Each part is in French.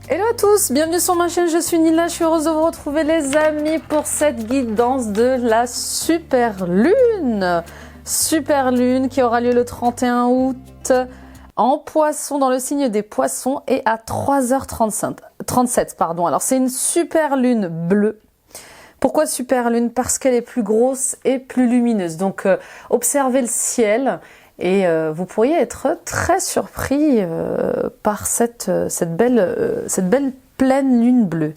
Hello à tous, bienvenue sur ma chaîne, je suis Nila, je suis heureuse de vous retrouver les amis pour cette guidance de la super lune. Super lune qui aura lieu le 31 août en poisson, dans le signe des poissons et à 3h37. Alors c'est une super lune bleue. Pourquoi super lune? Parce qu'elle est plus grosse et plus lumineuse. Donc observez le ciel. Et vous pourriez être très surpris par cette belle pleine lune bleue.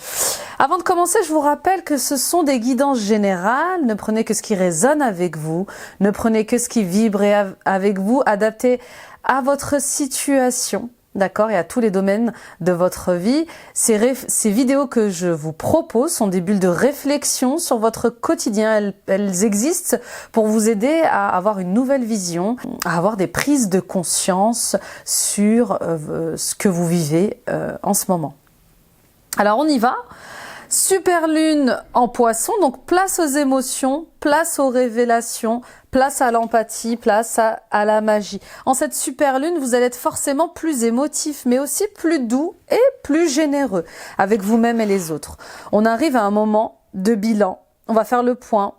Avant de commencer, je vous rappelle que ce sont des guidances générales. Ne prenez que ce qui résonne avec vous. Ne prenez que ce qui vibre avec vous, adapté à votre situation. D'accord, et à tous les domaines de votre vie. Ces vidéos que je vous propose sont des bulles de réflexion sur votre quotidien. Elles existent pour vous aider à avoir une nouvelle vision, à avoir des prises de conscience sur ce que vous vivez en ce moment. Alors on y va. Super lune en poisson, donc place aux émotions, place aux révélations, place à l'empathie, place à la magie. En cette super lune, vous allez être forcément plus émotif, mais aussi plus doux et plus généreux avec vous-même et les autres. On arrive à un moment de bilan, on va faire le point,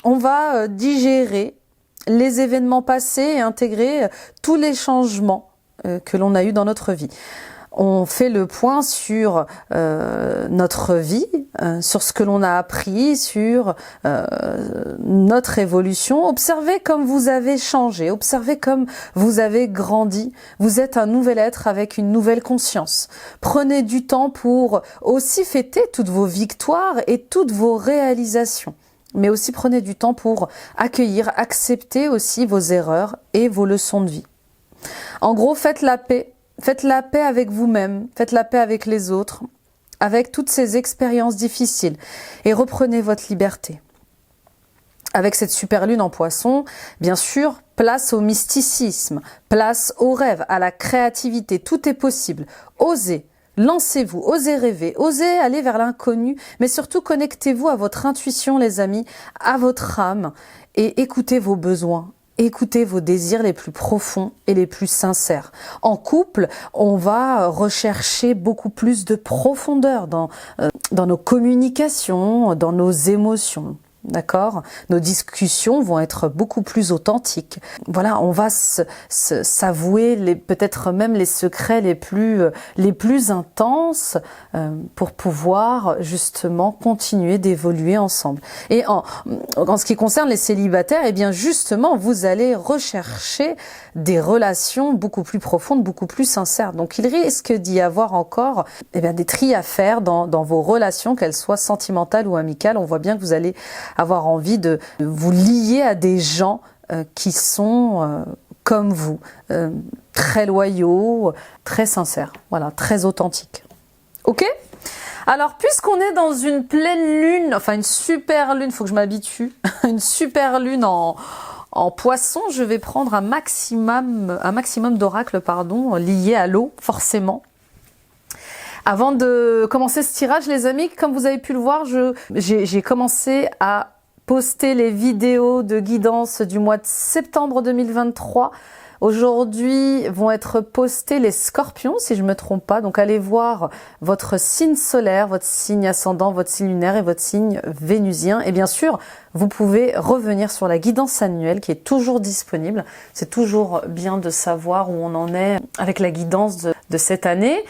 on va digérer les événements passés et intégrer tous les changements que l'on a eu dans notre vie. On fait le point sur notre vie, sur ce que l'on a appris, sur notre évolution. Observez comme vous avez changé, observez comme vous avez grandi. Vous êtes un nouvel être avec une nouvelle conscience. Prenez du temps pour aussi fêter toutes vos victoires et toutes vos réalisations. Mais aussi prenez du temps pour accueillir, accepter aussi vos erreurs et vos leçons de vie. En gros, faites la paix. Faites la paix avec vous-même, faites la paix avec les autres, avec toutes ces expériences difficiles et reprenez votre liberté. Avec cette super lune en poisson, bien sûr, place au mysticisme, place au rêve, à la créativité, tout est possible. Osez, lancez-vous, osez rêver, osez aller vers l'inconnu, mais surtout connectez-vous à votre intuition les amis, à votre âme et écoutez vos besoins. Écoutez vos désirs les plus profonds et les plus sincères. En couple, on va rechercher beaucoup plus de profondeur dans nos communications, dans nos émotions. D'accord? Nos discussions vont être beaucoup plus authentiques. Voilà, on va s'avouer peut-être même les secrets les plus intenses pour pouvoir justement continuer d'évoluer ensemble. Et en ce qui concerne les célibataires, eh bien justement, vous allez rechercher des relations beaucoup plus profondes, beaucoup plus sincères. Donc il risque d'y avoir encore des tris à faire dans vos relations, qu'elles soient sentimentales ou amicales. On voit bien que vous allez avoir envie de vous lier à des gens qui sont comme vous, très loyaux, très sincères, voilà, très authentiques. Ok ? Alors, puisqu'on est dans une pleine lune, enfin une super lune, faut que je m'habitue, une super lune en poisson, je vais prendre un maximum d'oracles, liés à l'eau, forcément. Avant de commencer ce tirage, les amis, comme vous avez pu le voir, j'ai commencé à poster les vidéos de guidance du mois de septembre 2023. Aujourd'hui vont être postés les scorpions, si je ne me trompe pas. Donc allez voir votre signe solaire, votre signe ascendant, votre signe lunaire et votre signe vénusien. Et bien sûr, vous pouvez revenir sur la guidance annuelle qui est toujours disponible. C'est toujours bien de savoir où on en est avec la guidance de cette année.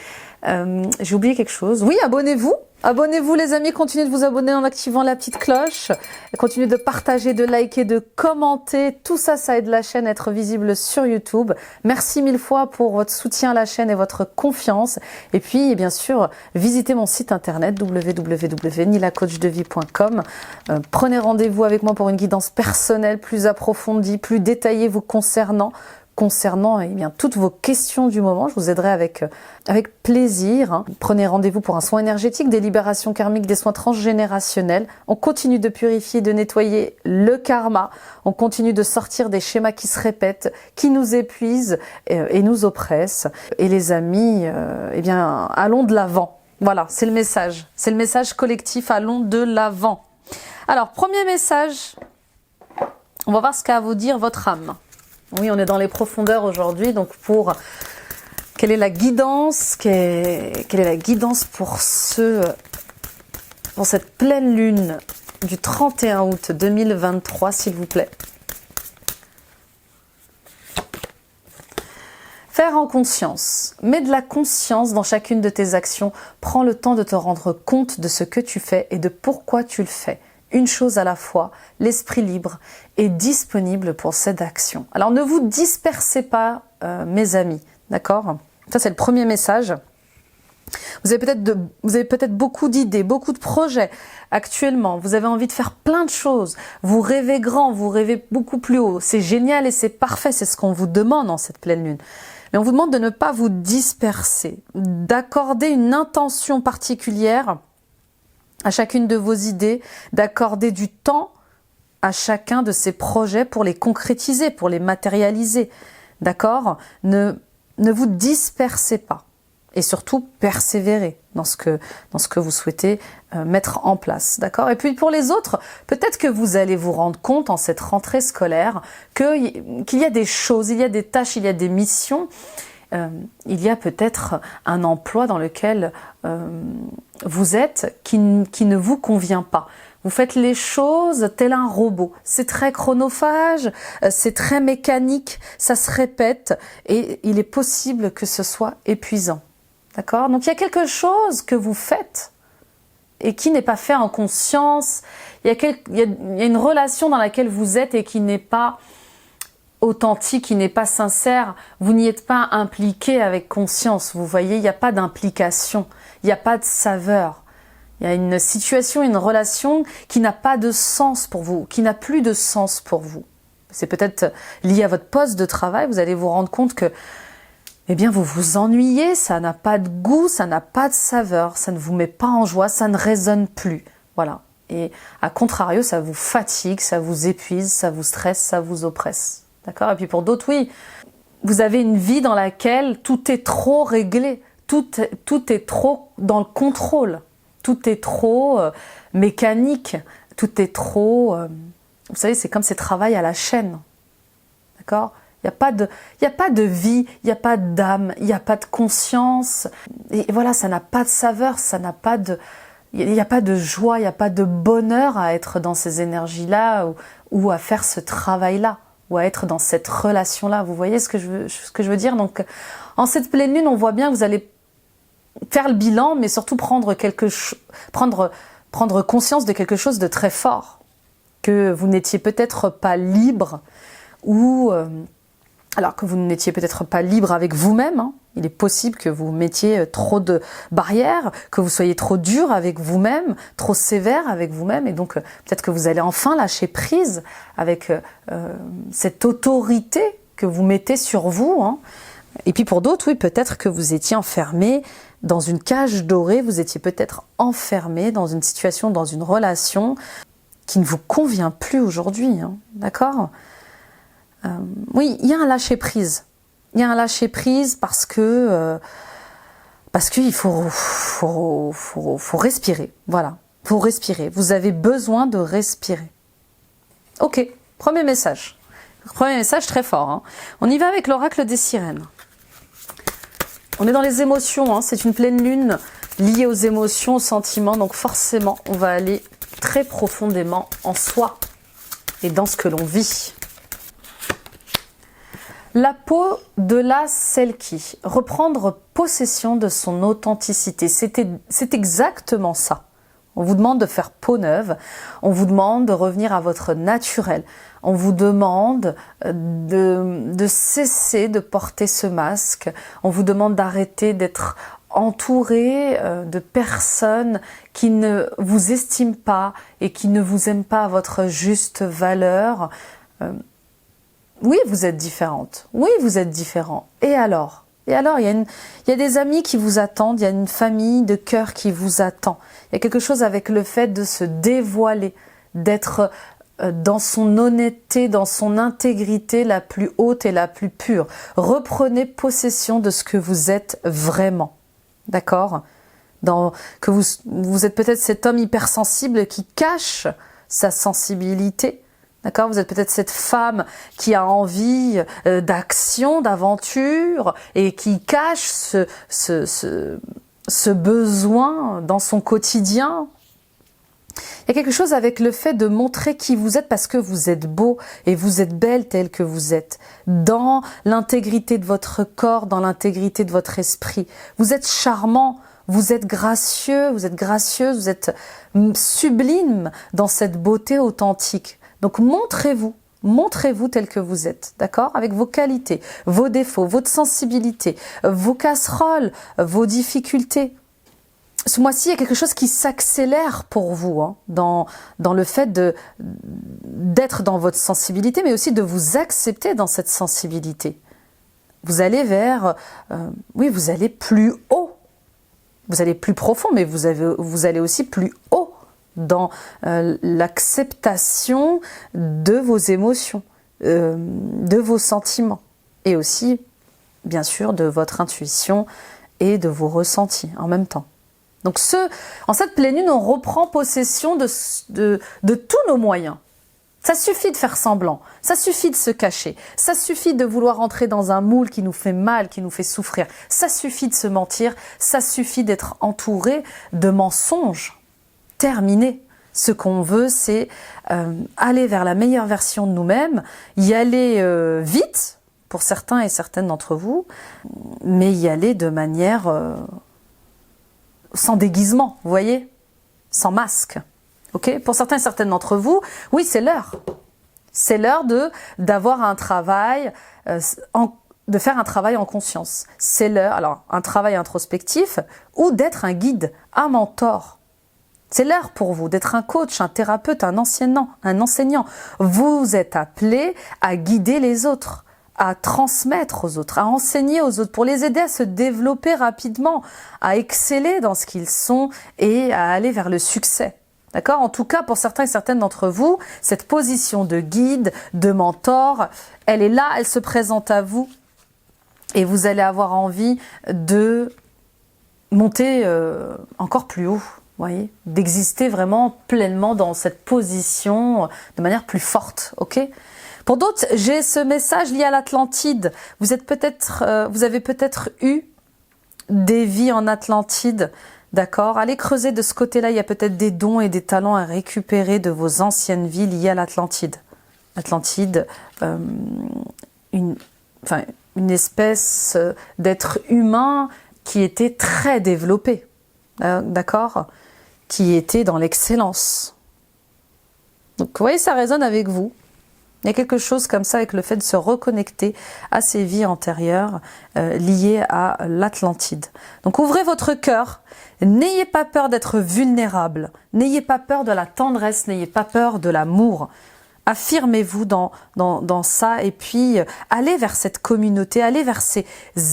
J'ai oublié quelque chose. Oui, abonnez-vous. Abonnez-vous les amis, continuez de vous abonner en activant la petite cloche. Continuez de partager, de liker, de commenter. Tout ça, ça aide la chaîne à être visible sur YouTube. Merci mille fois pour votre soutien à la chaîne et votre confiance. Et puis, bien sûr, visitez mon site internet www.nilacoachdevie.com. Prenez rendez-vous avec moi pour une guidance personnelle plus approfondie, plus détaillée vous concernant toutes vos questions du moment. Je vous aiderai avec plaisir. Prenez rendez-vous pour un soin énergétique, des libérations karmiques, des soins transgénérationnels. On continue de purifier, de nettoyer le karma. On continue de sortir des schémas qui se répètent, qui nous épuisent et nous oppressent. Et les amis, allons de l'avant. Voilà, c'est le message. C'est le message collectif, allons de l'avant. Alors, premier message. On va voir ce qu'a à vous dire votre âme. Oui, on est dans les profondeurs aujourd'hui, donc pour Quelle est la guidance, quelle est la guidance pour pour cette pleine lune du 31 août 2023, s'il vous plaît? Faire en conscience. Mets de la conscience dans chacune de tes actions. Prends le temps de te rendre compte de ce que tu fais et de pourquoi tu le fais. Une chose à la fois, l'esprit libre est disponible pour cette action. Alors ne vous dispersez pas, mes amis, d'accord? Ça c'est le premier message. Vous avez peut-être beaucoup d'idées, beaucoup de projets actuellement. Vous avez envie de faire plein de choses. Vous rêvez grand, vous rêvez beaucoup plus haut. C'est génial et c'est parfait, c'est ce qu'on vous demande en cette pleine lune. Mais on vous demande de ne pas vous disperser, d'accorder une intention particulière à chacune de vos idées, d'accorder du temps à chacun de ces projets pour les concrétiser, pour les matérialiser. D'accord ? Ne vous dispersez pas. Et surtout, persévérez dans ce que vous souhaitez mettre en place. D'accord ? Et puis pour les autres, peut-être que vous allez vous rendre compte en cette rentrée scolaire qu'il y a des choses, il y a des tâches, il y a des missions. Il y a peut-être un emploi dans lequel vous êtes qui ne vous convient pas. Vous faites les choses tel un robot. C'est très chronophage, c'est très mécanique, ça se répète et il est possible que ce soit épuisant. D'accord ? Donc il y a quelque chose que vous faites et qui n'est pas fait en conscience. Il y a une relation dans laquelle vous êtes et qui n'est pas authentique, qui n'est pas sincère. Vous n'y êtes pas impliqué avec conscience. Vous voyez, il n'y a pas d'implication, il n'y a pas de saveur. Il y a une situation, une relation qui n'a pas de sens pour vous, qui n'a plus de sens pour vous. C'est peut-être lié à votre poste de travail. Vous allez vous rendre compte que eh bien, vous vous ennuyez, ça n'a pas de goût, ça n'a pas de saveur, ça ne vous met pas en joie, ça ne résonne plus. Voilà. Et à contrario, ça vous fatigue, ça vous épuise, ça vous stresse, ça vous oppresse. D'accord ? Et puis pour d'autres, oui, vous avez une vie dans laquelle tout est trop réglé, tout est trop dans le contrôle, tout est trop mécanique, tout est trop... vous savez, c'est comme ces travails à la chaîne. D'accord ? Il n'y a pas de vie, il n'y a pas d'âme, il n'y a pas de conscience. Et voilà, ça n'a pas de saveur, il n'y a pas de joie, il n'y a pas de bonheur à être dans ces énergies-là ou à faire ce travail-là, ou à être dans cette relation-là. Vous voyez ce que je veux dire ? Donc, en cette pleine lune, on voit bien que vous allez faire le bilan, mais surtout prendre conscience de quelque chose de très fort, que vous n'étiez peut-être pas libre ou... alors que vous n'étiez peut-être pas libre avec vous-même, hein. Il est possible que vous mettiez trop de barrières, que vous soyez trop dur avec vous-même, trop sévère avec vous-même, et donc peut-être que vous allez enfin lâcher prise avec cette autorité que vous mettez sur vous, hein. Et puis pour d'autres, oui, peut-être que vous étiez enfermé dans une cage dorée, vous étiez peut-être enfermé dans une situation, dans une relation qui ne vous convient plus aujourd'hui, hein. D'accord ? Oui, il y a un lâcher-prise. Il y a un lâcher-prise parce qu'il faut respirer. Voilà, faut respirer. Vous avez besoin de respirer. Ok, premier message. Premier message très fort, hein. On y va avec l'oracle des sirènes. On est dans les émotions, hein. C'est une pleine lune liée aux émotions, aux sentiments. Donc forcément, on va aller très profondément en soi et dans ce que l'on vit. La peau de la Selkie, reprendre possession de son authenticité, c'est exactement ça. On vous demande de faire peau neuve, on vous demande de revenir à votre naturel, on vous demande de cesser de porter ce masque, on vous demande d'arrêter d'être entouré de personnes qui ne vous estiment pas et qui ne vous aiment pas à votre juste valeur. Oui, vous êtes différente. Oui, vous êtes différent. Et alors ? Et alors, il y a des amis qui vous attendent, il y a une famille de cœur qui vous attend. Il y a quelque chose avec le fait de se dévoiler, d'être dans son honnêteté, dans son intégrité la plus haute et la plus pure. Reprenez possession de ce que vous êtes vraiment. D'accord ? Que vous êtes peut-être cet homme hypersensible qui cache sa sensibilité, D'accord? Vous êtes peut-être cette femme qui a envie d'action, d'aventure et qui cache ce besoin dans son quotidien. Il y a quelque chose avec le fait de montrer qui vous êtes parce que vous êtes beau et vous êtes belle tel que vous êtes, dans l'intégrité de votre corps, dans l'intégrité de votre esprit. Vous êtes charmant, vous êtes gracieux, vous êtes gracieuse, vous êtes sublime dans cette beauté authentique. Donc montrez-vous tel que vous êtes, d'accord? Avec vos qualités, vos défauts, votre sensibilité, vos casseroles, vos difficultés. Ce mois-ci, il y a quelque chose qui s'accélère pour vous, hein, dans le fait d'être dans votre sensibilité, mais aussi de vous accepter dans cette sensibilité. Vous allez vers, vous allez plus haut. Vous allez plus profond, mais vous allez aussi plus haut dans l'acceptation de vos émotions, de vos sentiments, et aussi, bien sûr, de votre intuition et de vos ressentis en même temps. Donc en cette pleine lune, on reprend possession de tous nos moyens. Ça suffit de faire semblant, ça suffit de se cacher, ça suffit de vouloir entrer dans un moule qui nous fait mal, qui nous fait souffrir, ça suffit de se mentir, ça suffit d'être entouré de mensonges. Terminé. Ce qu'on veut, c'est aller vers la meilleure version de nous-mêmes, y aller vite, pour certains et certaines d'entre vous, mais y aller de manière... sans déguisement, vous voyez, sans masque. Ok? Pour certains et certaines d'entre vous, oui, c'est l'heure. C'est l'heure d'avoir un travail, de faire un travail en conscience. C'est l'heure, alors un travail introspectif ou d'être un guide, un mentor. C'est l'heure pour vous d'être un coach, un thérapeute, un enseignant. Vous êtes appelé à guider les autres, à transmettre aux autres, à enseigner aux autres, pour les aider à se développer rapidement, à exceller dans ce qu'ils sont et à aller vers le succès. D'accord? En tout cas, pour certains et certaines d'entre vous, cette position de guide, de mentor, elle est là, elle se présente à vous et vous allez avoir envie de monter encore plus haut. Voyez, d'exister vraiment pleinement dans cette position de manière plus forte, ok? Pour d'autres, j'ai ce message lié à l'Atlantide. Vous avez peut-être eu des vies en Atlantide, d'accord? Allez creuser de ce côté-là, il y a peut-être des dons et des talents à récupérer de vos anciennes vies liées à l'Atlantide. L'Atlantide, une espèce d'être humain qui était très développé, d'accord? Qui était dans l'excellence. Donc vous voyez, ça résonne avec vous. Il y a quelque chose comme ça avec le fait de se reconnecter à ces vies antérieures liées à l'Atlantide. Donc ouvrez votre cœur, n'ayez pas peur d'être vulnérable, n'ayez pas peur de la tendresse, n'ayez pas peur de l'amour. Affirmez-vous dans ça et puis allez vers cette communauté, allez vers ces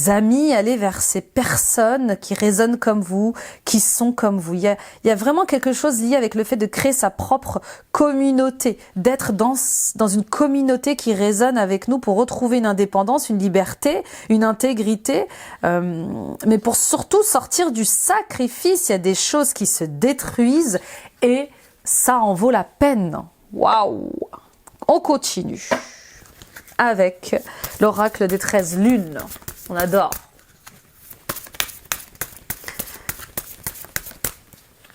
amis, allez vers ces personnes qui résonnent comme vous, qui sont comme vous. Il y a vraiment quelque chose lié avec le fait de créer sa propre communauté, d'être dans une communauté qui résonne avec nous pour retrouver une indépendance, une liberté, une intégrité, mais pour surtout sortir du sacrifice. Il y a des choses qui se détruisent et ça en vaut la peine. Waouh! On continue avec l'oracle des 13 lunes. On adore.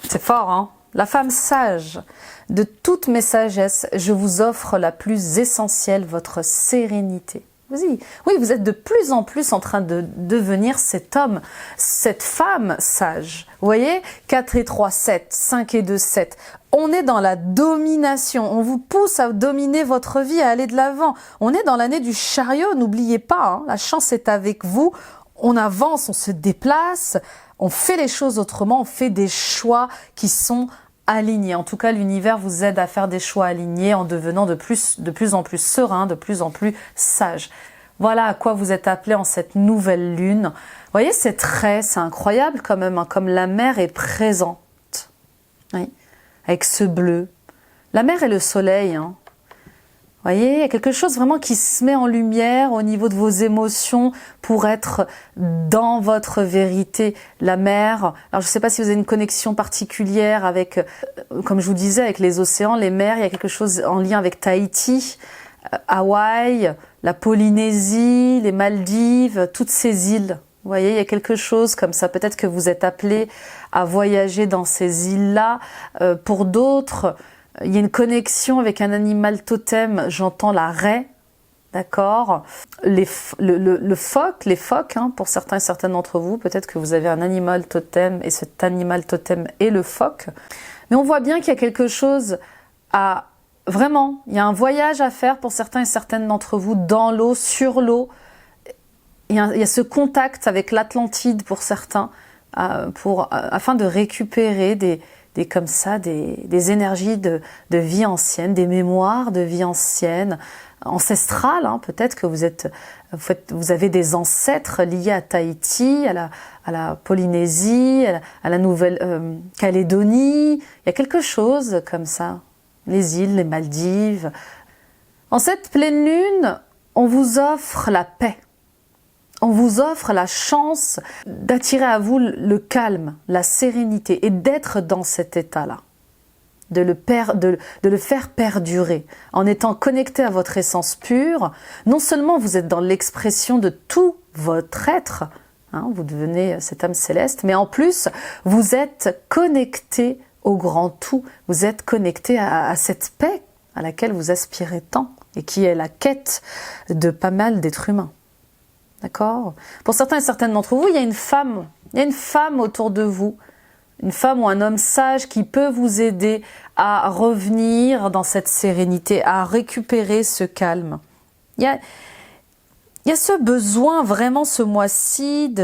C'est fort, hein? La femme sage. De toutes mes sagesses, je vous offre la plus essentielle, votre sérénité. Oui, vous êtes de plus en plus en train de devenir cet homme, cette femme sage. Vous voyez, 4 et 3, 7, 5 et 2, 7. On est dans la domination. On vous pousse à dominer votre vie, à aller de l'avant. On est dans l'année du chariot, n'oubliez pas, hein, la chance est avec vous. On avance, on se déplace, on fait les choses autrement, on fait des choix qui sont alignés. En tout cas, l'univers vous aide à faire des choix alignés en devenant de plus en plus serein, de plus en plus sage. Voilà à quoi vous êtes appelé en cette nouvelle lune. Vous voyez, ces traits, c'est incroyable quand même, hein, comme la mer est présente. Oui, avec ce bleu. La mer et le soleil, hein. voyez, il y a quelque chose vraiment qui se met en lumière au niveau de vos émotions pour être dans votre vérité. La mer, alors je ne sais pas si vous avez une connexion particulière avec, comme je vous disais, avec les océans, les mers, il y a quelque chose en lien avec Tahiti, Hawaï, la Polynésie, les Maldives, toutes ces îles. Vous voyez, il y a quelque chose comme ça. Peut-être que vous êtes appelé à voyager dans ces îles-là. Pour d'autres, il y a une connexion avec un animal totem, j'entends la raie, d'accord. Le phoque, les phoques, hein, pour certains et certaines d'entre vous, peut-être que vous avez un animal totem et cet animal totem est le phoque. Mais on voit bien qu'il y a quelque chose à... Vraiment, il y a un voyage à faire pour certains et certaines d'entre vous dans l'eau, sur l'eau. Il y a ce contact avec l'Atlantide pour certains, afin de récupérer des énergies de vie ancienne, des mémoires de vie ancienne, ancestrales. Hein. Peut-être que vous avez des ancêtres liés à Tahiti, à la Polynésie, à la Nouvelle-Calédonie. Il y a quelque chose comme ça. Les îles, les Maldives. En cette pleine lune, on vous offre la paix. On vous offre la chance d'attirer à vous le calme, la sérénité et d'être dans cet état-là. De le faire perdurer. En étant connecté à votre essence pure, non seulement vous êtes dans l'expression de tout votre être, hein, vous devenez cette âme céleste, mais en plus, vous êtes connecté au grand tout. Vous êtes connecté à cette paix à laquelle vous aspirez tant et qui est la quête de pas mal d'êtres humains. D'accord? Pour certains et certaines d'entre vous, il y a une femme autour de vous, une femme ou un homme sage qui peut vous aider à revenir dans cette sérénité, à récupérer ce calme. Il y a ce besoin vraiment ce mois-ci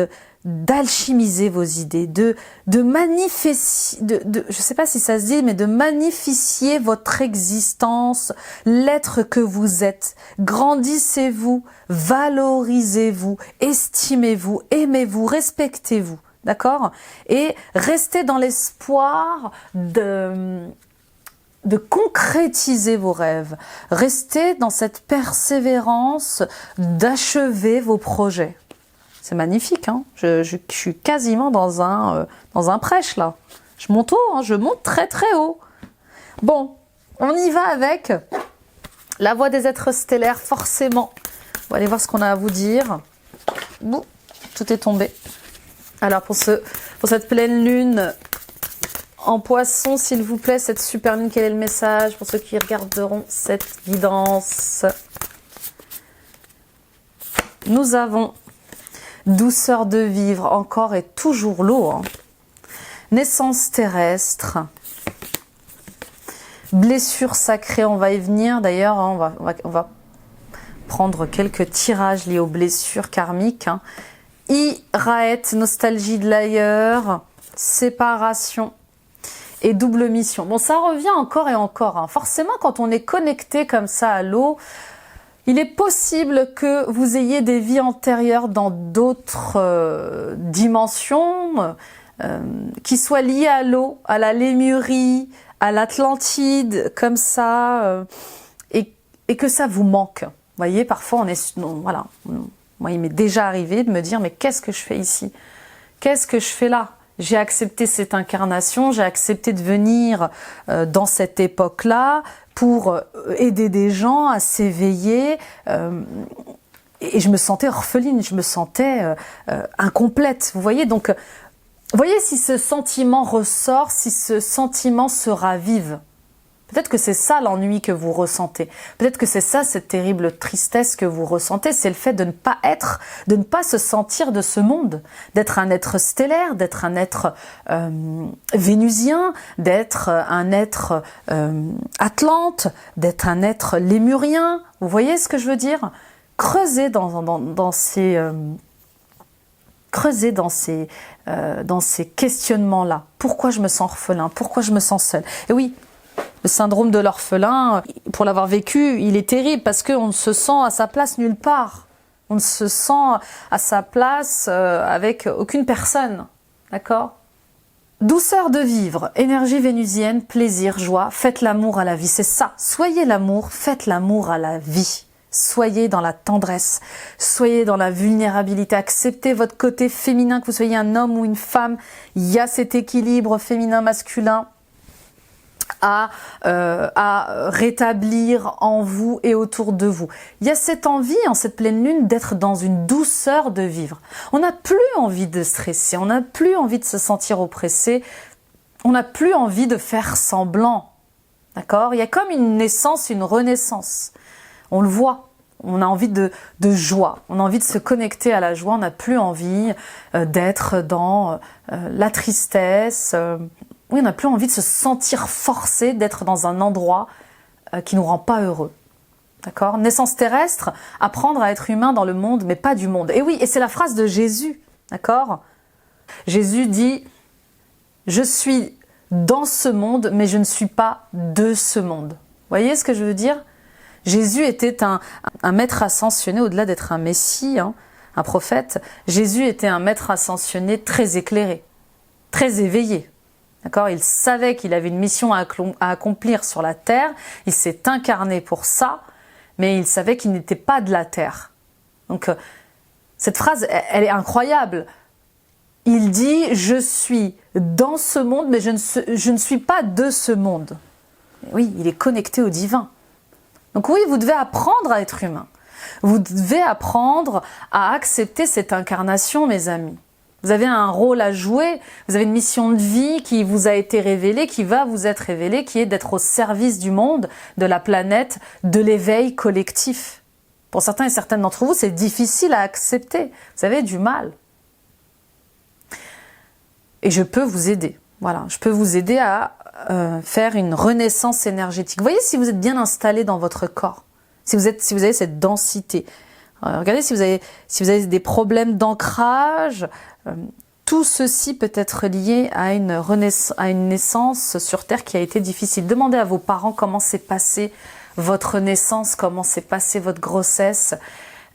d'alchimiser vos idées, de magnifier, je sais pas si ça se dit, mais de magnifier votre existence, l'être que vous êtes. Grandissez-vous, valorisez-vous, estimez-vous, aimez-vous, respectez-vous, d'accord? Et restez dans l'espoir de concrétiser vos rêves. Restez dans cette persévérance d'achever vos projets. C'est magnifique, hein. Je suis quasiment dans un prêche, là. Je monte haut, hein. Je monte très très haut. Bon, on y va avec la voix des êtres stellaires, forcément. On va aller voir ce qu'on a à vous dire. Bouh, tout est tombé. Alors, pour cette pleine lune en poisson, s'il vous plaît, cette super lune, quel est le message pour ceux qui regarderont cette guidance? Nous avons douceur de vivre, encore et toujours l'eau. Hein. Naissance terrestre. Blessure sacrée, on va y venir. D'ailleurs, hein, on va prendre quelques tirages liés aux blessures karmiques. Hein. Iraët, nostalgie de l'ailleurs, séparation et double mission. Bon, ça revient encore et encore. Hein. Forcément, quand on est connecté comme ça à l'eau, il est possible que vous ayez des vies antérieures dans d'autres dimensions qui soient liées à l'eau, à la Lémurie, à l'Atlantide, comme ça, et que ça vous manque. Vous voyez, parfois, voilà. Moi, il m'est déjà arrivé de me dire, mais qu'est-ce que je fais ici? Qu'est-ce que je fais là? J'ai accepté cette incarnation, j'ai accepté de venir dans cette époque-là pour aider des gens à s'éveiller. Et je me sentais orpheline, je me sentais incomplète. Vous voyez, donc, voyez si ce sentiment ressort, si ce sentiment se ravive. Peut-être que c'est ça l'ennui que vous ressentez. Peut-être que c'est ça cette terrible tristesse que vous ressentez. C'est le fait de ne pas être, de ne pas se sentir de ce monde. D'être un être stellaire, d'être un être vénusien, d'être un être atlante, d'être un être lémurien. Vous voyez ce que je veux dire? Creusez dans ces questionnements-là. Pourquoi je me sens orphelin? Pourquoi je me sens seule? Et oui, le syndrome de l'orphelin, pour l'avoir vécu, il est terrible parce qu'on ne se sent à sa place nulle part. On ne se sent à sa place avec aucune personne. D'accord? Douceur de vivre, énergie vénusienne, plaisir, joie, faites l'amour à la vie, c'est ça. Soyez l'amour, faites l'amour à la vie. Soyez dans la tendresse, soyez dans la vulnérabilité, acceptez votre côté féminin, que vous soyez un homme ou une femme. Il y a cet équilibre féminin-masculin à rétablir en vous et autour de vous. Il y a cette envie, en cette pleine lune, d'être dans une douceur de vivre. On n'a plus envie de stresser, on n'a plus envie de se sentir oppressé, on n'a plus envie de faire semblant. D'accord ? Il y a comme une naissance, une renaissance. On le voit. On a envie de joie, on a envie de se connecter à la joie, on n'a plus envie d'être dans la tristesse. Oui, on n'a plus envie de se sentir forcé d'être dans un endroit qui nous rend pas heureux. D'accord ? Naissance terrestre, apprendre à être humain dans le monde, mais pas du monde. Et oui, et c'est la phrase de Jésus. D'accord ? Jésus dit « Je suis dans ce monde, mais je ne suis pas de ce monde. » Vous voyez ce que je veux dire ? Jésus était un maître ascensionné, au-delà d'être un messie, un prophète. Jésus était un maître ascensionné très éclairé, très éveillé. D'accord ? Il savait qu'il avait une mission à accomplir sur la terre. Il s'est incarné pour ça, mais il savait qu'il n'était pas de la terre. Donc, cette phrase, elle est incroyable. Il dit « Je suis dans ce monde, mais je ne suis pas de ce monde. » Oui, il est connecté au divin. Donc oui, vous devez apprendre à être humain. Vous devez apprendre à accepter cette incarnation, mes amis. Vous avez un rôle à jouer, vous avez une mission de vie qui vous a été révélée, qui va vous être révélée, qui est d'être au service du monde, de la planète, de l'éveil collectif. Pour certains et certaines d'entre vous, c'est difficile à accepter. Vous avez du mal. Et je peux vous aider. Voilà, je peux vous aider à faire une renaissance énergétique. Vous voyez si vous êtes bien installé dans votre corps, si vous avez cette densité. Regardez si vous avez des problèmes d'ancrage. Tout ceci peut être lié à une naissance sur Terre qui a été difficile. Demandez à vos parents comment s'est passée votre naissance, comment s'est passée votre grossesse.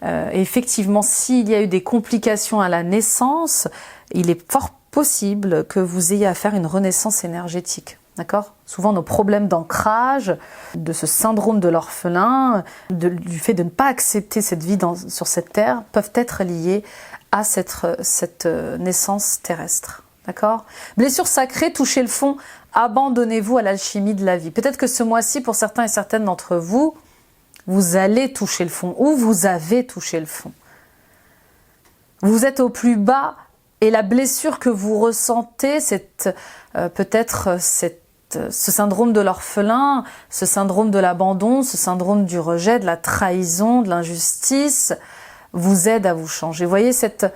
Et effectivement, s'il y a eu des complications à la naissance, il est fort possible que vous ayez à faire une renaissance énergétique. D'accord ? Souvent, nos problèmes d'ancrage, de ce syndrome de l'orphelin, du fait de ne pas accepter cette vie sur cette terre, peuvent être liés à cette naissance terrestre. D'accord ? Blessure sacrée, touchez le fond, abandonnez-vous à l'alchimie de la vie. Peut-être que ce mois-ci, pour certains et certaines d'entre vous, vous allez toucher le fond, ou vous avez touché le fond. Vous êtes au plus bas, et la blessure que vous ressentez, c'est peut-être ce syndrome de l'orphelin, ce syndrome de l'abandon, ce syndrome du rejet, de la trahison, de l'injustice, vous aide à vous changer. Vous voyez cette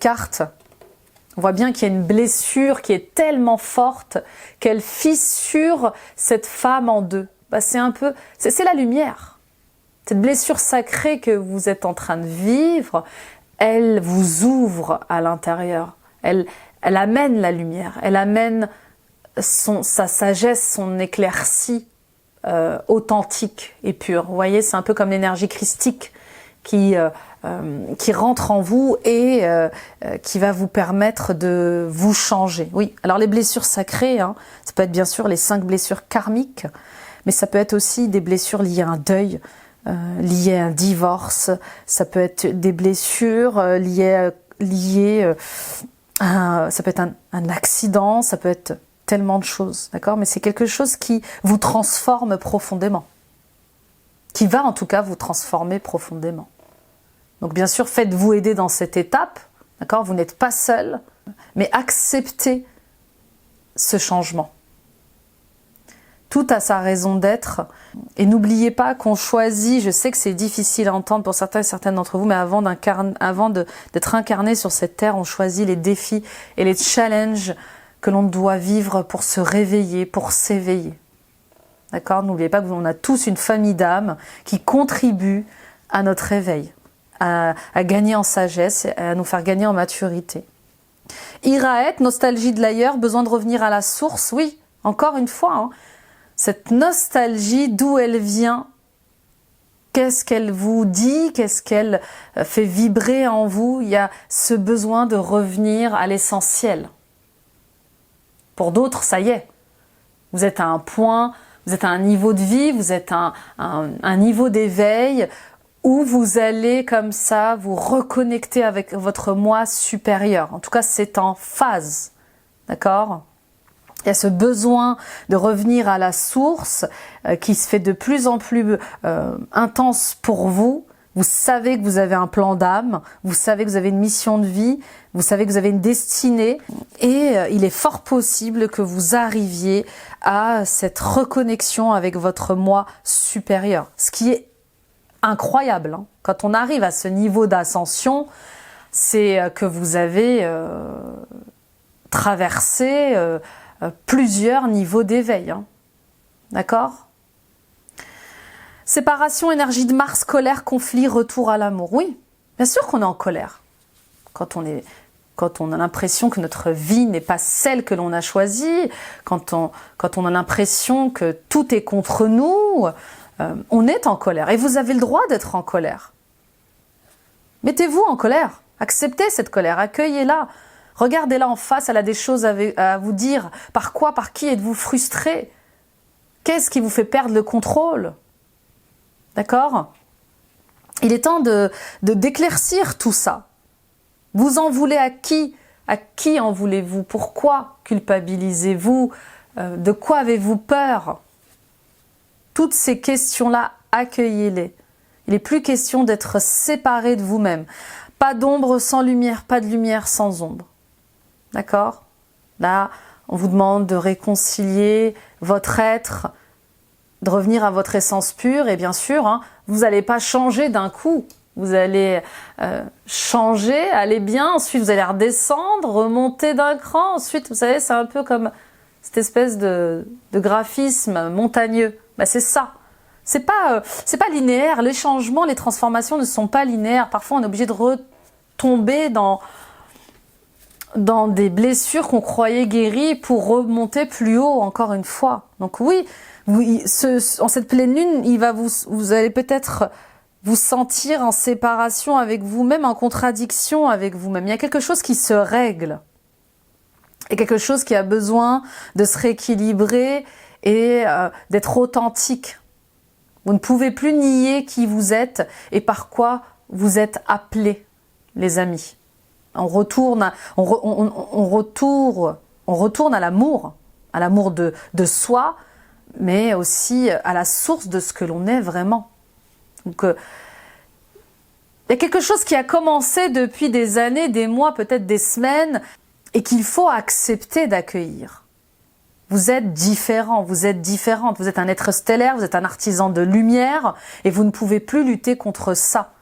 carte ? On voit bien qu'il y a une blessure qui est tellement forte qu'elle fissure cette femme en deux. Bah, c'est la lumière. Cette blessure sacrée que vous êtes en train de vivre, elle vous ouvre à l'intérieur. Elle amène la lumière. Elle amène sa sagesse, son éclaircie authentique et pure. Vous voyez, c'est un peu comme l'énergie christique qui rentre en vous et qui va vous permettre de vous changer. Oui, alors les blessures sacrées, ça peut être bien sûr les 5 blessures karmiques, mais ça peut être aussi des blessures liées à un deuil, liées à un divorce, ça peut être des blessures liées à ça peut être un accident, ça peut être tellement de choses, d'accord ? Mais c'est quelque chose qui vous transforme profondément, qui va en tout cas vous transformer profondément. Donc bien sûr, faites-vous aider dans cette étape, d'accord ? Vous n'êtes pas seul, mais acceptez ce changement. Tout a sa raison d'être. Et n'oubliez pas qu'on choisit, je sais que c'est difficile à entendre pour certains et certaines d'entre vous, mais avant d'être incarné sur cette terre, on choisit les défis et les challenges que l'on doit vivre pour se réveiller, pour s'éveiller. D'accord ? N'oubliez pas qu'on a tous une famille d'âmes qui contribuent à notre éveil, à gagner en sagesse, à nous faire gagner en maturité. Iraët, nostalgie de l'ailleurs, besoin de revenir à la source, oui, encore une fois, cette nostalgie, d'où elle vient, qu'est-ce qu'elle vous dit, qu'est-ce qu'elle fait vibrer en vous, il y a ce besoin de revenir à l'essentiel. Pour d'autres, ça y est. Vous êtes à un point, vous êtes à un niveau de vie, vous êtes à un niveau d'éveil où vous allez comme ça vous reconnecter avec votre moi supérieur. En tout cas, c'est en phase. D'accord ? Il y a ce besoin de revenir à la source qui se fait de plus en plus intense pour vous. Vous savez que vous avez un plan d'âme, vous savez que vous avez une mission de vie, vous savez que vous avez une destinée et il est fort possible que vous arriviez à cette reconnexion avec votre moi supérieur. Ce qui est incroyable, hein. Quand on arrive à ce niveau d'ascension, c'est que vous avez traversé plusieurs niveaux d'éveil. Hein. D'accord ? Séparation, énergie de Mars, colère, conflit, retour à l'amour. Oui, bien sûr qu'on est en colère. Quand on a l'impression que notre vie n'est pas celle que l'on a choisie, quand on a l'impression que tout est contre nous, on est en colère. Et vous avez le droit d'être en colère. Mettez-vous en colère. Acceptez cette colère. Accueillez-la. Regardez-la en face. Elle a des choses à vous dire. Par quoi, par qui êtes-vous frustré? Qu'est-ce qui vous fait perdre le contrôle? D'accord? Il est temps d'éclaircir tout ça. Vous en voulez à qui? À qui en voulez-vous? Pourquoi culpabilisez-vous? De quoi avez-vous peur? Toutes ces questions-là, accueillez-les. Il n'est plus question d'être séparé de vous-même. Pas d'ombre sans lumière, pas de lumière sans ombre. D'accord? Là, on vous demande de réconcilier votre être, de revenir à votre essence pure. Et bien sûr, hein, vous n'allez pas changer d'un coup. Vous allez changer, aller bien. Ensuite, vous allez redescendre, remonter d'un cran. Ensuite, vous savez, c'est un peu comme cette espèce de graphisme montagneux. Ben, c'est ça. C'est pas linéaire. Les changements, les transformations ne sont pas linéaires. Parfois, on est obligé de retomber dans des blessures qu'on croyait guéries pour remonter plus haut, encore une fois. Donc oui, en cette pleine lune, vous allez peut-être vous sentir en séparation avec vous-même, en contradiction avec vous-même. Il y a quelque chose qui se règle. Et quelque chose qui a besoin de se rééquilibrer et d'être authentique. Vous ne pouvez plus nier qui vous êtes et par quoi vous êtes appelés, les amis. On retourne à l'amour de soi, mais aussi à la source de ce que l'on est vraiment. Donc, il y a quelque chose qui a commencé depuis des années, des mois, peut-être des semaines, et qu'il faut accepter d'accueillir. Vous êtes différent, vous êtes différente, vous êtes un être stellaire, vous êtes un artisan de lumière et vous ne pouvez plus lutter contre ça.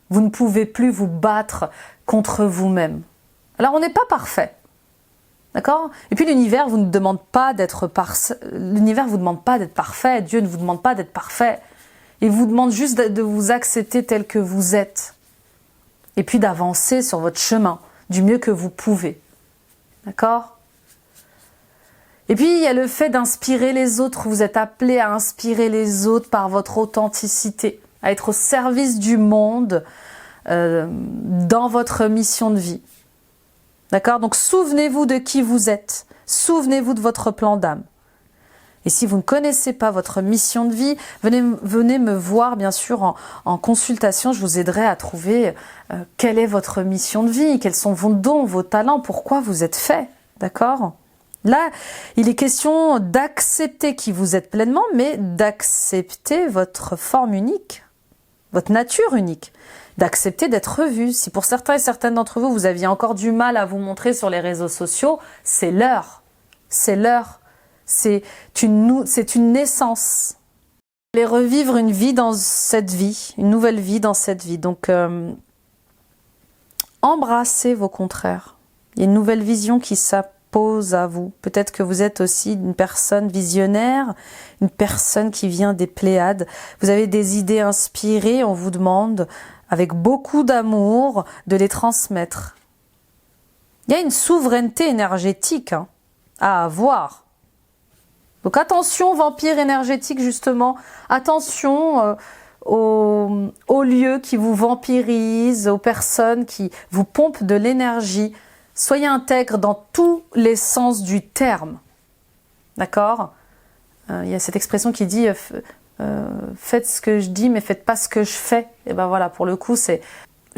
Vous ne pouvez plus vous battre contre vous-même. Alors on n'est pas parfait, d'accord? Et puis l'univers vous ne demande pas d'être parfait. L'univers vous demande pas d'être parfait. Dieu ne vous demande pas d'être parfait. Il vous demande juste de vous accepter tel que vous êtes et puis d'avancer sur votre chemin du mieux que vous pouvez, d'accord? Et puis, il y a le fait d'inspirer les autres. Vous êtes appelé à inspirer les autres par votre authenticité, à être au service du monde dans votre mission de vie. D'accord? Donc, souvenez-vous de qui vous êtes. Souvenez-vous de votre plan d'âme. Et si vous ne connaissez pas votre mission de vie, venez me voir, bien sûr, en consultation. Je vous aiderai à trouver quelle est votre mission de vie, quels sont vos dons, vos talents, pourquoi vous êtes fait. D'accord? Là, il est question d'accepter qui vous êtes pleinement, mais d'accepter votre forme unique, votre nature unique, d'accepter d'être vu. Si pour certains et certaines d'entre vous, vous aviez encore du mal à vous montrer sur les réseaux sociaux, c'est l'heure. C'est l'heure. C'est une naissance. Vous allez revivre une vie dans cette vie, une nouvelle vie dans cette vie. Donc, embrassez vos contraires. Il y a une nouvelle vision qui s'appelle à vous. Peut-être que vous êtes aussi une personne visionnaire, une personne qui vient des Pléiades. Vous avez des idées inspirées, on vous demande, avec beaucoup d'amour, de les transmettre. Il y a une souveraineté énergétique à avoir. Donc attention, vampire énergétique justement, attention aux lieux qui vous vampirisent, aux personnes qui vous pompent de l'énergie. Soyez intègre dans tous les sens du terme. D'accord? Il y a cette expression qui dit faites ce que je dis, mais faites pas ce que je fais. Et ben voilà, pour le coup, c'est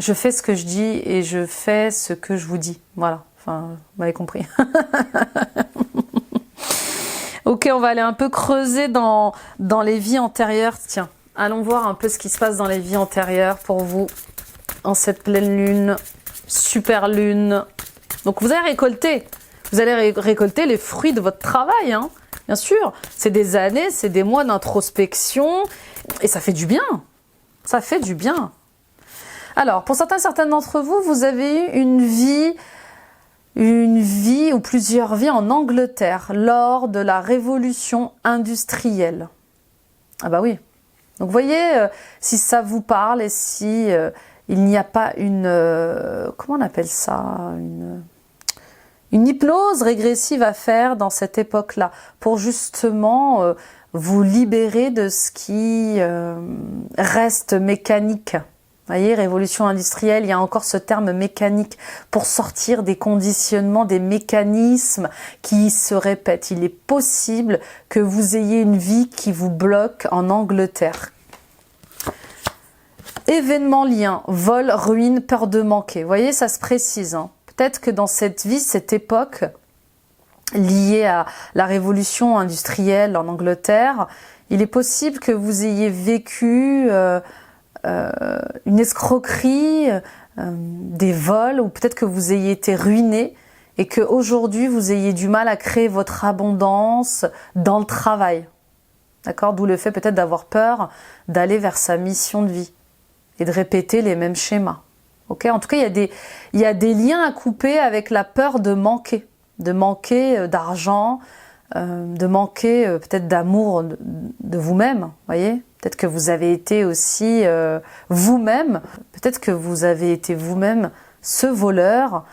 je fais ce que je dis et je fais ce que je vous dis. Voilà, enfin, vous m'avez compris. Ok, on va aller un peu creuser dans les vies antérieures. Tiens, allons voir un peu ce qui se passe dans les vies antérieures pour vous en cette pleine lune, super lune. Donc vous allez récolter les fruits de votre travail, hein. Bien sûr, c'est des années, c'est des mois d'introspection et ça fait du bien. Ça fait du bien. Alors, pour certaines d'entre vous, vous avez eu une vie ou plusieurs vies en Angleterre lors de la révolution industrielle. Ah bah oui. Donc vous voyez si ça vous parle et si il n'y a pas une... comment on appelle ça, une hypnose régressive à faire dans cette époque-là, pour justement vous libérer de ce qui reste mécanique. Vous voyez, révolution industrielle, il y a encore ce terme mécanique pour sortir des conditionnements, des mécanismes qui se répètent. Il est possible que vous ayez une vie qui vous bloque en Angleterre. Événements liens, vol, ruine, peur de manquer. Vous voyez, ça se précise, hein. Peut-être que dans cette vie, cette époque liée à la révolution industrielle en Angleterre, il est possible que vous ayez vécu une escroquerie, des vols, ou peut-être que vous ayez été ruiné et qu'aujourd'hui vous ayez du mal à créer votre abondance dans le travail. D'accord? D'où le fait peut-être d'avoir peur d'aller vers sa mission de vie et de répéter les mêmes schémas. Okay, en tout cas, il y a des liens à couper avec la peur de manquer d'argent, de manquer peut-être d'amour de vous-même, voyez. Peut-être que vous avez été aussi vous-même, peut-être que vous avez été vous-même ce voleur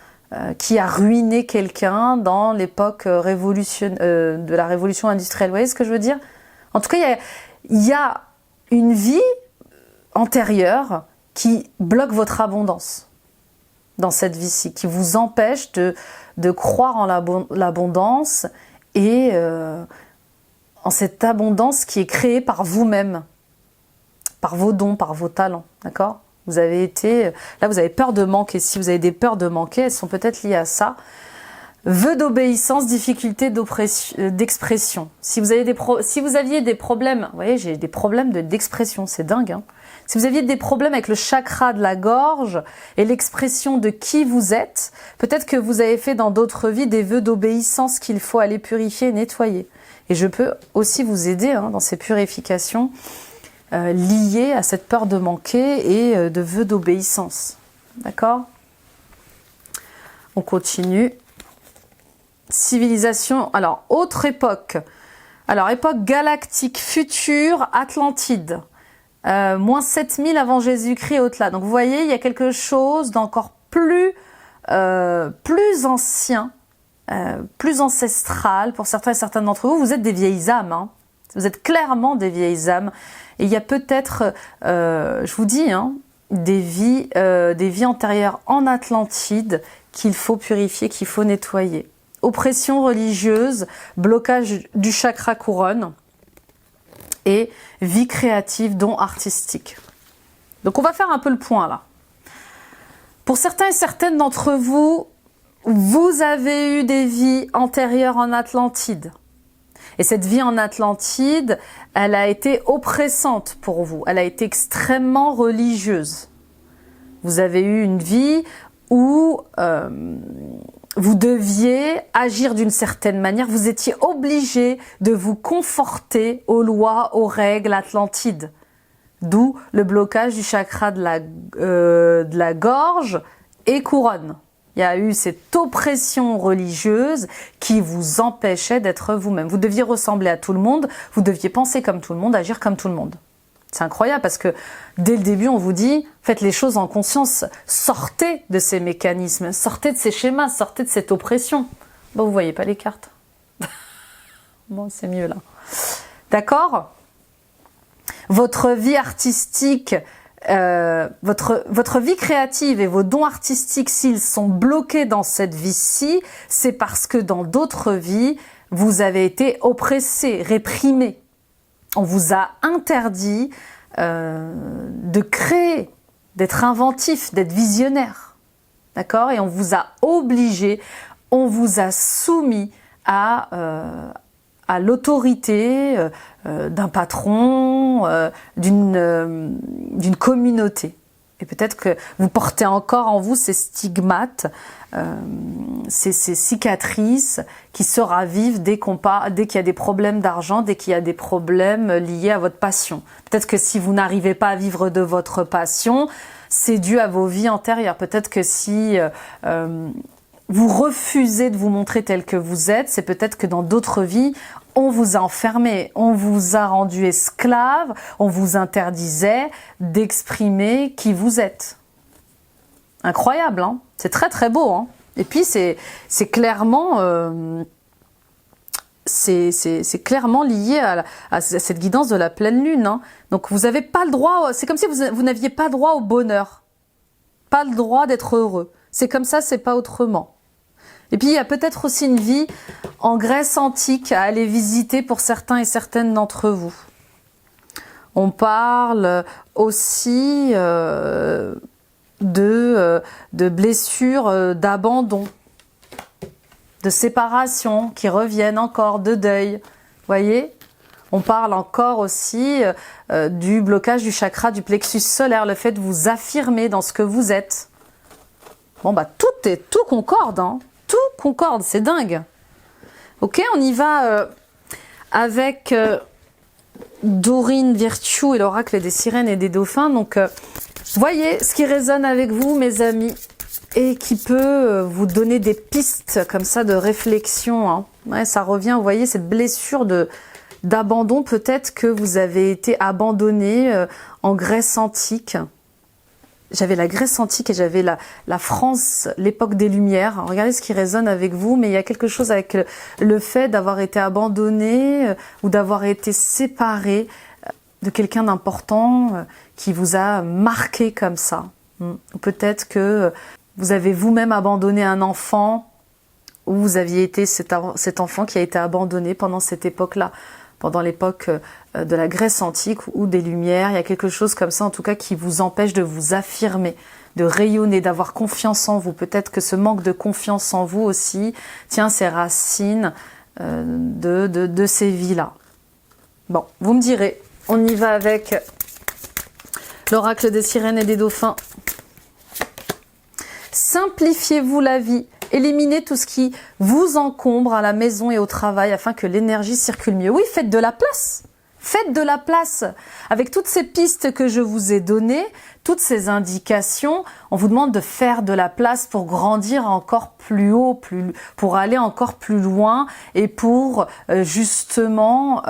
qui a ruiné quelqu'un dans l'époque de la révolution industrielle. Vous voyez ce que je veux dire? En tout cas, il y a une vie antérieure qui bloque votre abondance dans cette vie-ci, qui vous empêche de croire en l'abondance et en cette abondance qui est créée par vous-même, par vos dons, par vos talents, d'accord? Vous avez peur de manquer. Si vous avez des peurs de manquer, elles sont peut-être liées à ça. Vœux d'obéissance, difficulté d'expression. Si vous aviez des problèmes, vous voyez, j'ai des problèmes d'expression, c'est dingue, hein. Si vous aviez des problèmes avec le chakra de la gorge et l'expression de qui vous êtes, peut-être que vous avez fait dans d'autres vies des vœux d'obéissance qu'il faut aller purifier et nettoyer. Et je peux aussi vous aider dans ces purifications liées à cette peur de manquer et de vœux d'obéissance. D'accord? On continue. Civilisation. Alors, autre époque. Alors, époque galactique future, Atlantide. Moins 7000 avant Jésus-Christ au-delà. Donc vous voyez, il y a quelque chose d'encore plus ancien, plus ancestral pour certains et certaines d'entre vous. Vous êtes des vieilles âmes, hein. Vous êtes clairement des vieilles âmes. Et il y a peut-être, je vous dis, des vies antérieures en Atlantide qu'il faut purifier, qu'il faut nettoyer. Oppression religieuse, blocage du chakra couronne. Et vie créative, dons artistiques. Donc on va faire un peu le point là. Pour certains et certaines d'entre vous, vous avez eu des vies antérieures en Atlantide. Et cette vie en Atlantide, elle a été oppressante pour vous. Elle a été extrêmement religieuse. Vous avez eu une vie où vous deviez agir d'une certaine manière, vous étiez obligé de vous conforter aux lois, aux règles atlantides. D'où le blocage du chakra de la gorge et couronne. Il y a eu cette oppression religieuse qui vous empêchait d'être vous-même. Vous deviez ressembler à tout le monde, vous deviez penser comme tout le monde, agir comme tout le monde. C'est incroyable parce que dès le début, on vous dit, faites les choses en conscience, sortez de ces mécanismes, sortez de ces schémas, sortez de cette oppression. Bon, vous voyez pas les cartes. Bon, c'est mieux là. D'accord? Votre vie artistique votre vie créative et vos dons artistiques, s'ils sont bloqués dans cette vie-ci, c'est parce que dans d'autres vies, vous avez été oppressé, réprimé. On vous a interdit de créer, d'être inventif, d'être visionnaire. D'accord? Et on vous a obligé, on vous a soumis à l'autorité d'un patron, d'une communauté. Et peut-être que vous portez encore en vous ces stigmates, ces cicatrices qui se ravivent dès qu'il y a des problèmes d'argent, dès qu'il y a des problèmes liés à votre passion. Peut-être que si vous n'arrivez pas à vivre de votre passion, c'est dû à vos vies antérieures. Peut-être que si vous refusez de vous montrer tel que vous êtes, c'est peut-être que dans d'autres vies, on vous a enfermé, on vous a rendu esclave, on vous interdisait d'exprimer qui vous êtes. Incroyable, hein? C'est très très beau, hein? Et puis c'est clairement c'est clairement lié à cette guidance de la pleine lune, hein? Donc vous n'avez pas le droit, c'est comme si vous n'aviez pas droit au bonheur, pas le droit d'être heureux. C'est comme ça, c'est pas autrement. Et puis il y a peut-être aussi une vie en Grèce antique à aller visiter pour certains et certaines d'entre vous. On parle aussi de blessures, d'abandon, de séparation qui reviennent encore, de deuil. Voyez? On parle encore aussi du blocage du chakra du plexus solaire, le fait de vous affirmer dans ce que vous êtes. Bon bah tout concorde, hein. Tout concorde, c'est dingue. Ok, on y va avec Dorine Virtue et l'oracle des sirènes et des dauphins. Donc, voyez ce qui résonne avec vous, mes amis, et qui peut vous donner des pistes comme ça de réflexion. Hein. Ouais, ça revient, vous voyez, cette blessure d'abandon. Peut-être que vous avez été abandonné en Grèce antique. J'avais la Grèce antique et j'avais la France, l'époque des Lumières. Regardez ce qui résonne avec vous, mais il y a quelque chose avec le fait d'avoir été abandonné ou d'avoir été séparé de quelqu'un d'important qui vous a marqué comme ça. Peut-être que vous avez vous-même abandonné un enfant ou vous aviez été cet enfant qui a été abandonné pendant cette époque-là. Pendant l'époque de la Grèce antique ou des Lumières, il y a quelque chose comme ça en tout cas qui vous empêche de vous affirmer, de rayonner, d'avoir confiance en vous. Peut-être que ce manque de confiance en vous aussi tient ses racines de ces vies-là. Bon, vous me direz, on y va avec l'oracle des sirènes et des dauphins. Simplifiez-vous la vie. Éliminez tout ce qui vous encombre à la maison et au travail afin que l'énergie circule mieux. Oui, faites de la place. Faites de la place. Avec toutes ces pistes que je vous ai données, toutes ces indications, on vous demande de faire de la place pour grandir encore plus haut, pour aller encore plus loin et pour justement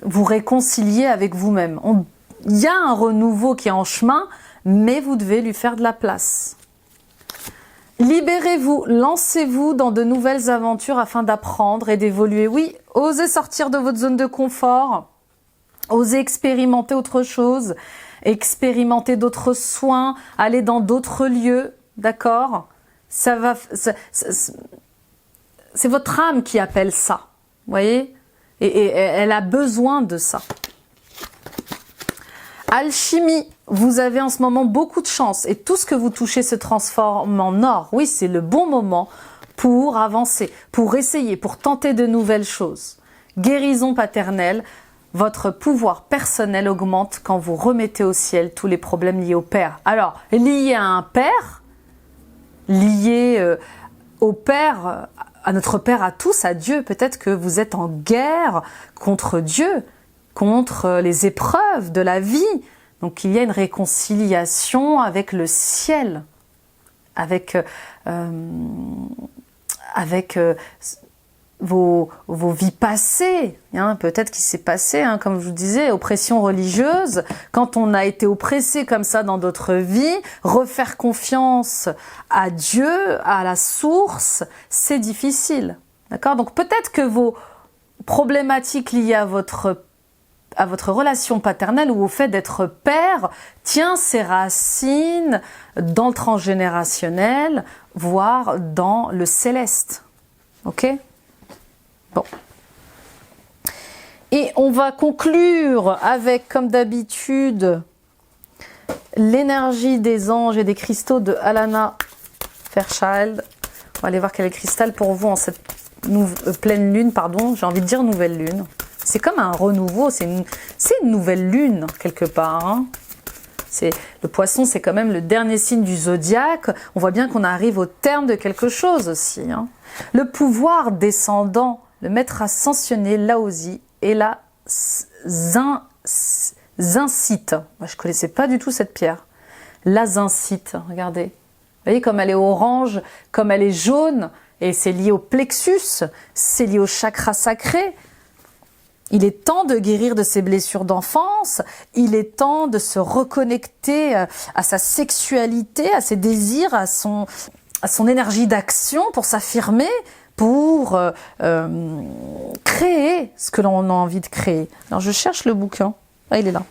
vous réconcilier avec vous-même. Il y a un renouveau qui est en chemin, mais vous devez lui faire de la place. Libérez-vous, lancez-vous dans de nouvelles aventures afin d'apprendre et d'évoluer. Oui, osez sortir de votre zone de confort, osez expérimenter autre chose, expérimenter d'autres soins, aller dans d'autres lieux, d'accord? C'est votre âme qui appelle ça, vous voyez? Et elle a besoin de ça. Alchimie, vous avez en ce moment beaucoup de chance et tout ce que vous touchez se transforme en or. Oui, c'est le bon moment pour avancer, pour essayer, pour tenter de nouvelles choses. Guérison paternelle, votre pouvoir personnel augmente quand vous remettez au ciel tous les problèmes liés au père. Alors, liés à un père, liés au père, à notre père à tous, à Dieu, peut-être que vous êtes en guerre contre Dieu, contre les épreuves de la vie. Donc il y a une réconciliation avec le ciel, avec vos vies passées. Hein, peut-être qu'il s'est passé, hein, comme je vous disais, oppression religieuse. Quand on a été oppressé comme ça dans d'autres vies, refaire confiance à Dieu, à la source, c'est difficile. D'accord ? Donc peut-être que vos problématiques liées à votre à votre relation paternelle ou au fait d'être père tient ses racines dans le transgénérationnel, voire dans le céleste. Ok? Bon. Et on va conclure avec, comme d'habitude, l'énergie des anges et des cristaux de Alana Fairchild. On va aller voir quel est le cristal pour vous en cette pleine lune, pardon, j'ai envie de dire nouvelle lune. C'est comme un renouveau, c'est une nouvelle lune quelque part. Hein. Le poisson, c'est quand même le dernier signe du zodiaque. On voit bien qu'on arrive au terme de quelque chose aussi. Hein. Le pouvoir descendant, le maître ascensionné, Laozi, et la zincite. Moi, je ne connaissais pas du tout cette pierre. La zincite, regardez. Vous voyez comme elle est orange, comme elle est jaune, et c'est lié au plexus, c'est lié au chakra sacré. Il est temps de guérir de ses blessures d'enfance, il est temps de se reconnecter à sa sexualité, à ses désirs, à son énergie d'action pour s'affirmer, pour créer ce que l'on a envie de créer. Alors je cherche le bouquin, ah, il est là.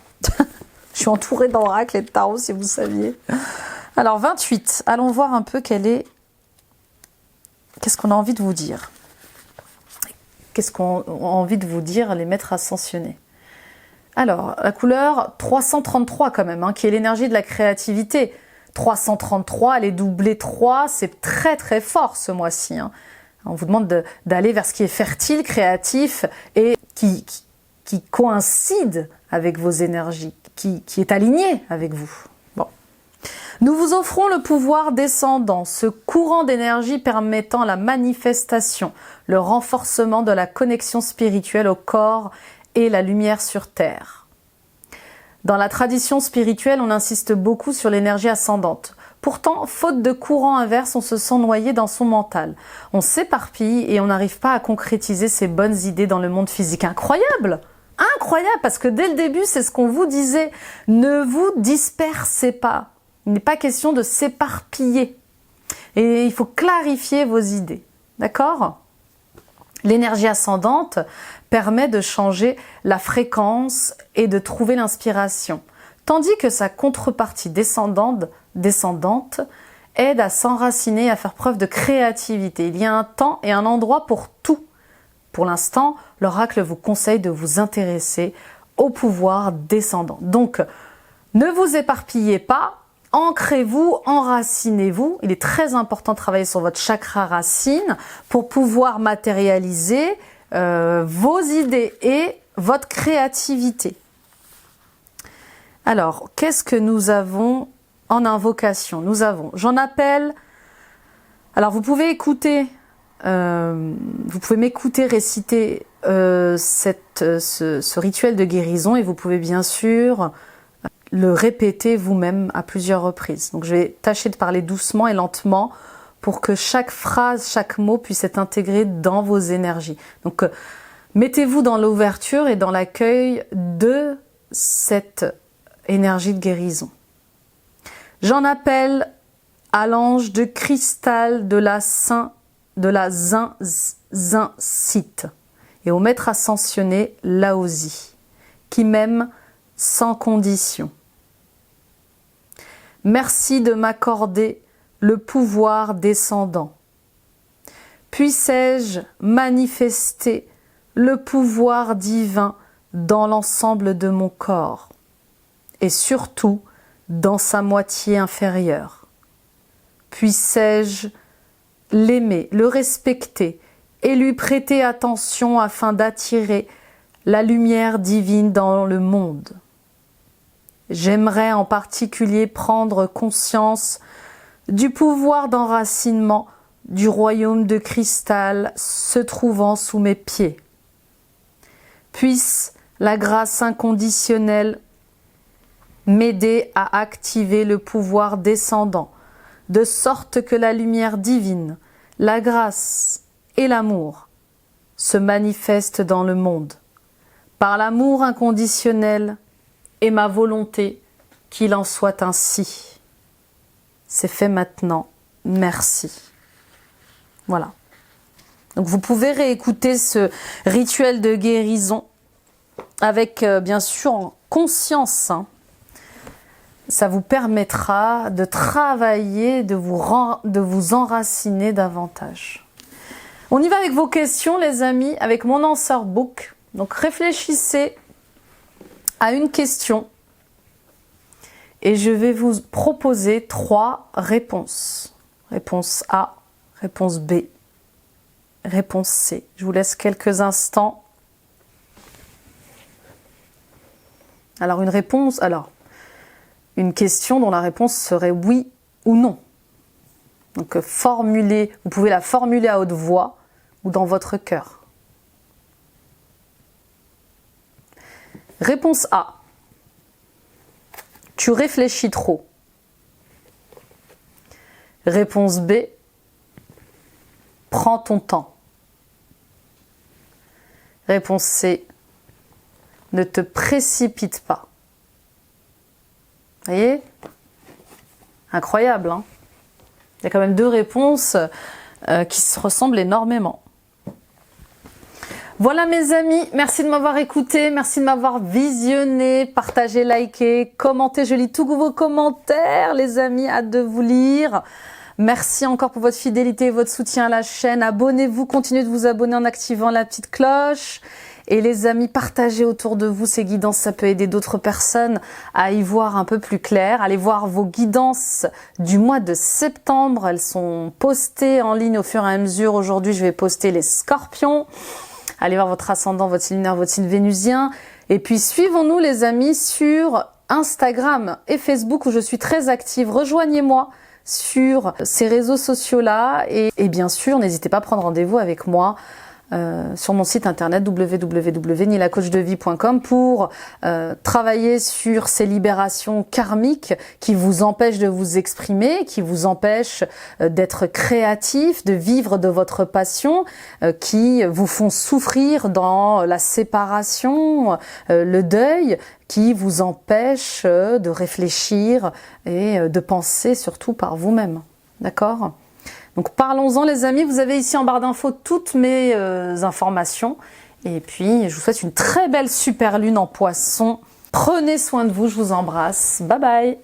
Je suis entourée d'oracles et de tarots si vous saviez. Alors 28, allons voir un peu qu'est-ce qu'on a envie de vous dire. Qu'est-ce qu'on a envie de vous dire, les maîtres ascensionnés? Alors, la couleur 333 quand même, hein, qui est l'énergie de la créativité. 333, elle est doublée 3, c'est très très fort ce mois-ci. Hein. On vous demande d'aller vers ce qui est fertile, créatif et qui coïncide avec vos énergies, qui est aligné avec vous. Bon. Nous vous offrons le pouvoir descendant, ce courant d'énergie permettant la manifestation, le renforcement de la connexion spirituelle au corps et la lumière sur Terre. Dans la tradition spirituelle, on insiste beaucoup sur l'énergie ascendante. Pourtant, faute de courant inverse, on se sent noyé dans son mental. On s'éparpille et on n'arrive pas à concrétiser ses bonnes idées dans le monde physique. Incroyable! Incroyable, parce que dès le début, c'est ce qu'on vous disait. Ne vous dispersez pas. Il n'est pas question de s'éparpiller. Et il faut clarifier vos idées. D'accord ? L'énergie ascendante permet de changer la fréquence et de trouver l'inspiration. Tandis que sa contrepartie descendante aide à s'enraciner et à faire preuve de créativité. Il y a un temps et un endroit pour tout. Pour l'instant, l'oracle vous conseille de vous intéresser au pouvoir descendant. Donc, ne vous éparpillez pas. Ancrez-vous, enracinez-vous. Il est très important de travailler sur votre chakra racine pour pouvoir matérialiser vos idées et votre créativité. Alors, qu'est-ce que nous avons en invocation? Nous avons, j'en appelle. Alors, vous pouvez écouter, vous pouvez m'écouter réciter ce rituel de guérison et vous pouvez bien sûr le répéter vous-même à plusieurs reprises. Donc je vais tâcher de parler doucement et lentement pour que chaque phrase, chaque mot puisse être intégré dans vos énergies. Donc mettez-vous dans l'ouverture et dans l'accueil de cette énergie de guérison. J'en appelle à l'ange de cristal de la zincite et au maître ascensionné Laozi, qui m'aime sans condition. Merci de m'accorder le pouvoir descendant. Puissé-je manifester le pouvoir divin dans l'ensemble de mon corps et surtout dans sa moitié inférieure. Puissé-je l'aimer, le respecter et lui prêter attention afin d'attirer la lumière divine dans le monde. J'aimerais en particulier prendre conscience du pouvoir d'enracinement du royaume de cristal se trouvant sous mes pieds. Puisse la grâce inconditionnelle m'aider à activer le pouvoir descendant, de sorte que la lumière divine, la grâce et l'amour se manifestent dans le monde. Par l'amour inconditionnel et ma volonté qu'il en soit ainsi. C'est fait maintenant. Merci. Voilà. Donc vous pouvez réécouter ce rituel de guérison avec bien sûr en conscience, hein. Ça vous permettra de travailler, de vous enraciner davantage. On y va avec vos questions, les amis, avec mon Answer Book. Donc, réfléchissez à une question et je vais vous proposer 3 réponses. Réponse A, réponse B, réponse C. Je vous laisse quelques instants. Alors, une question dont la réponse serait oui ou non. Donc, vous pouvez la formuler à haute voix ou dans votre cœur. Réponse A. Tu réfléchis trop. Réponse B. Prends ton temps. Réponse C. Ne te précipite pas. Vous voyez? Incroyable, hein? Il y a quand même 2 réponses qui se ressemblent énormément. Voilà mes amis, merci de m'avoir écouté, merci de m'avoir visionné, partagé, liké, commentez, je lis tous vos commentaires les amis, hâte de vous lire. Merci encore pour votre fidélité et votre soutien à la chaîne. Abonnez-vous, continuez de vous abonner en activant la petite cloche. Et les amis, partagez autour de vous ces guidances, ça peut aider d'autres personnes à y voir un peu plus clair. Allez voir vos guidances du mois de septembre, elles sont postées en ligne au fur et à mesure. Aujourd'hui, je vais poster les scorpions. Allez voir votre ascendant, votre signe lunaire, votre signe vénusien. Et puis, suivons-nous les amis sur Instagram et Facebook où je suis très active. Rejoignez-moi sur ces réseaux sociaux-là. Et bien sûr, n'hésitez pas à prendre rendez-vous avec moi sur mon site internet www.nilacoachdevie.com pour travailler sur ces libérations karmiques qui vous empêchent de vous exprimer, qui vous empêchent d'être créatif, de vivre de votre passion, qui vous font souffrir dans la séparation, le deuil, qui vous empêchent de réfléchir et de penser surtout par vous-même. D'accord ? Donc parlons-en les amis, vous avez ici en barre d'infos toutes mes informations. Et puis je vous souhaite une très belle super lune en poisson. Prenez soin de vous, je vous embrasse. Bye bye.